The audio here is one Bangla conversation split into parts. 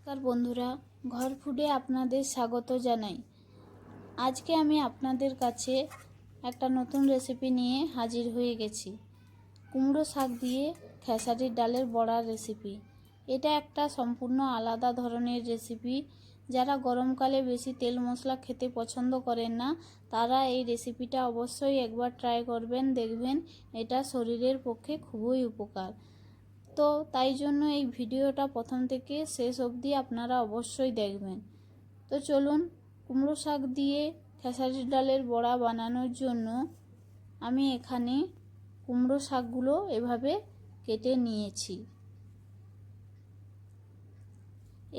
নমস্কার বন্ধুরা, ঘর ফুডে আপনাদের স্বাগত জানাই। আজকে আমি আপনাদের কাছে একটা নতুন রেসিপি নিয়ে হাজির হয়ে গেছি। কুমড়ো শাক দিয়ে খেসারির ডালের বড়ার রেসিপি। এটা একটা সম্পূর্ণ আলাদা ধরনের রেসিপি। যারা গরমকালে বেশি তেল মশলা খেতে পছন্দ করেন না, তারা এই রেসিপিটা অবশ্যই একবার ট্রাই করবেন, দেখবেন এটা শরীরের পক্ষে খুবই উপকার। তো তাই জন্য এই ভিডিওটা প্রথম থেকে শেষ অবধি আপনারা অবশ্যই দেখবেন। তো চলুন, কুমড়ো শাক দিয়ে খেসারির ডালের বড়া বানানোর জন্য আমি এখানে কুমড়ো শাকগুলো এভাবে কেটে নিয়েছি।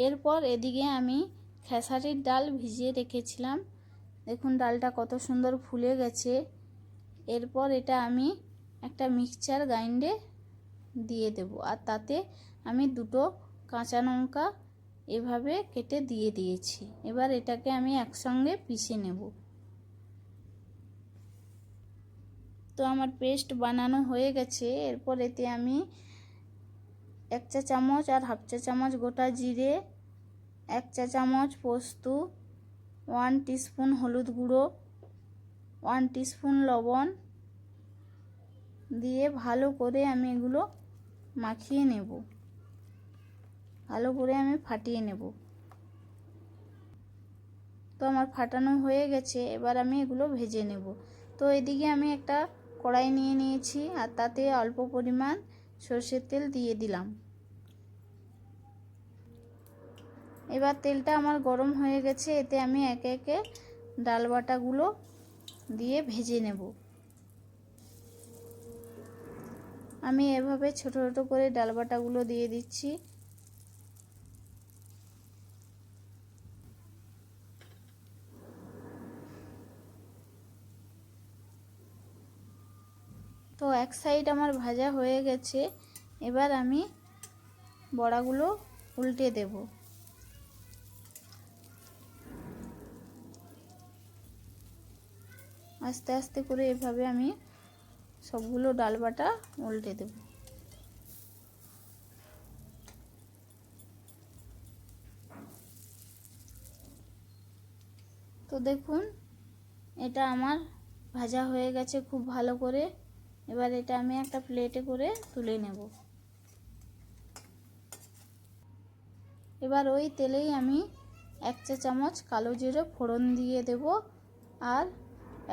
এরপর এদিকে আমি খেসারির ডাল ভিজিয়ে রেখেছিলাম। দেখুন ডালটা কত সুন্দর ফুলে গেছে। এরপর এটা আমি একটা মিক্সচার গ্রাইন্ডে দিয়ে দেব, আর তাতে আমি দুটো কাঁচা লঙ্কা এভাবে কেটে দিয়ে দিয়েছি। এবার এটাকে আমি একসঙ্গে পিষে নেব। তো আমার পেস্ট বানানো হয়ে গেছে। এরপর এতে আমি 1 চা চামচ আর হাফ চা চামচ গোটা জিরে, 1 চা চামচ পোস্ত, 1 টিস্পুন হলুদ গুঁড়ো, 1 টিস্পুন লবণ দিয়ে ভালো করে আমি এগুলো মাখিয়ে নেব। ভালো করে আমি ফাটিয়ে নেব। তো আমার ফাটানো হয়ে গেছে। এবার আমি এগুলো ভেজে নেব। তো এদিকে আমি একটা কড়াই নিয়ে নিয়েছি, আর তাতে অল্প পরিমাণ সরষের তেল দিয়ে দিলাম। এবার তেলটা আমার গরম হয়ে গেছে। এতে আমি একে একে ডাল বাটাগুলো দিয়ে ভেজে নেব। আমি এভাবে ছোট ছোট করে ডাল বাটাগুলো দিয়ে দিচ্ছি। তো এক সাইড আমার ভাজা হয়ে গেছে। এবার আমি বড়াগুলো উল্টে দেব। আস্তে আস্তে করে এভাবে আমি সবগুলো ডাল বাটা উল্টে দেব। তো দেখুন এটা আমার ভাজা হয়ে গেছে খুব ভালো করে। এবার এটা আমি একটা প্লেটে করে তুলে নেব। এবার ওই তেলেই আমি 1 চা চামচ কালো জিরে ফোড়ন দিয়ে দেব, আর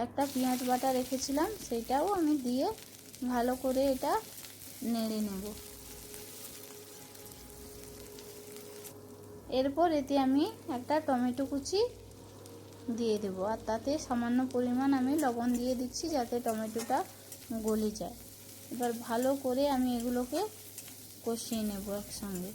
একটা পেঁয়াজ বাটা রেখেছিলাম সেটাও আমি দিয়ে ভালো করে এটা নেড়ে নেব। এরপর এতে আমি একটা টমেটো কুচি দিয়ে দেব, আর তাতে সামান্য পরিমাণ আমি লবণ দিয়ে দিচ্ছি যাতে টমেটোটা গলে যায়। এবার ভালো করে আমি এগুলোকে কষিয়ে নেব একসঙ্গে।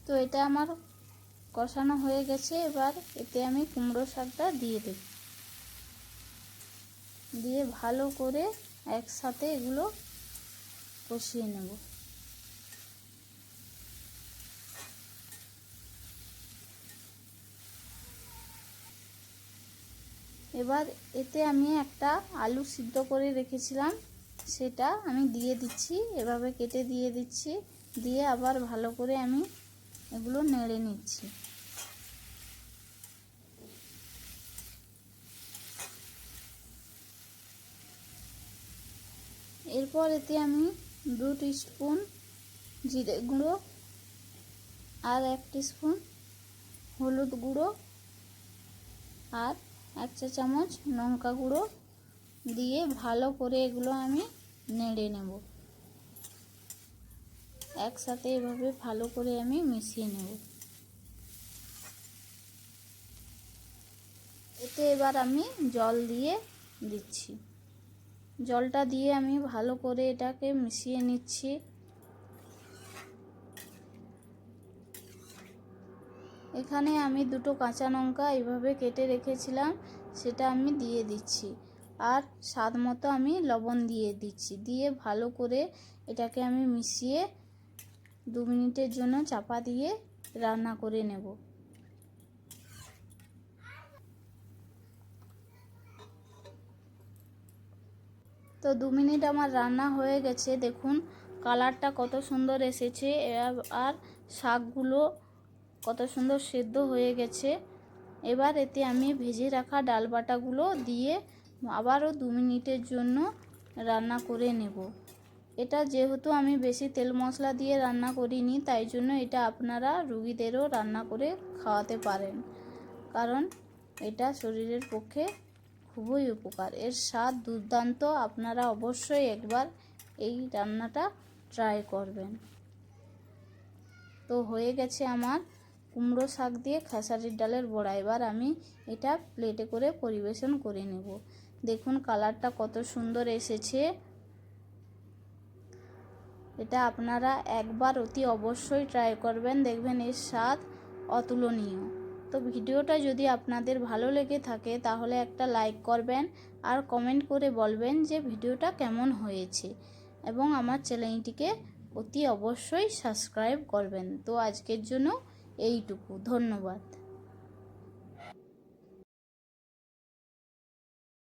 তো এটা আমার কষানো হয়ে গেছে। এবার এতে আমি কুমড়ো শাকটা দিয়ে দেব, দিয়ে ভালো করে একসাথে এগুলো কষিয়ে নেব। এবার এতে আমি একটা আলু সিদ্ধ করে রেখেছিলাম, সেটা আমি দিয়ে দিচ্ছি, এভাবে কেটে দিয়ে দিচ্ছি। দিয়ে আবার ভালো করে আমি এগুলো নেড়ে নিচ্ছি। এরপর এতে আমি 2 টিস্পুন জিরে গুঁড়ো আর 1 টিস্পুন হলুদ গুঁড়ো আর 1 চা চামচ লঙ্কা গুঁড়ো দিয়ে ভালো করে এগুলো আমি নেড়ে নেব। একসাথে এভাবে ভালো করে আমি মিশিয়ে নেব। এতে এবার আমি জল দিয়ে দিচ্ছি। জলটা দিয়ে আমি ভালো করে এটাকে মিশিয়ে নিচ্ছি। এখানে আমি দুটো কাঁচা লঙ্কা এইভাবে কেটে রেখেছিলাম, সেটা আমি দিয়ে দিচ্ছি, আর স্বাদ মতো আমি লবণ দিয়ে দিচ্ছি। দিয়ে ভালো করে এটাকে আমি মিশিয়ে 2 মিনিটের জন্য চাপা দিয়ে রান্না করে নেব। তো 2 মিনিট আমার রান্না হয়ে গেছে, দেখুন কালারটা কত সুন্দর এসেছে আর শাকগুলো কত সুন্দর সেদ্ধ হয়ে গেছে। এবার এতে আমি ভেজে রাখা ডাল বাটাগুলো দিয়ে আবারও 2 মিনিটের জন্য রান্না করে নেব। এটা যেহেতু আমি বেশি তেল মশলা দিয়ে রান্না করিনি, তাই জন্য এটা আপনারা রুগীদেরও রান্না করে খাওয়াতে পারেন, কারণ এটা শরীরের পক্ষে খুবই উপকার। এর স্বাদ দুর্দান্ত, আপনারা অবশ্যই একবার এই রান্নাটা ট্রাই করবেন। তো হয়ে গেছে আমার কুমড়ো শাক দিয়ে খেসারির ডালের বড়া। এবার আমি এটা প্লেটে করে পরিবেশন করে নেব। দেখুন কালারটা কত সুন্দর এসেছে। এটা আপনারা একবার অতি অবশ্যই ট্রাই করবেন, দেখবেন এর স্বাদ অতুলনীয়। তো ভিডিওটা যদি আপনাদের ভালো লেগে থাকে তাহলে একটা লাইক করবেন আর কমেন্ট করে বলবেন যে ভিডিওটা কেমন হয়েছে, এবং আমার চ্যানেলটিকে অতি অবশ্যই সাবস্ক্রাইব করবেন। তো আজকের জন্য এইটুকু, ধন্যবাদ।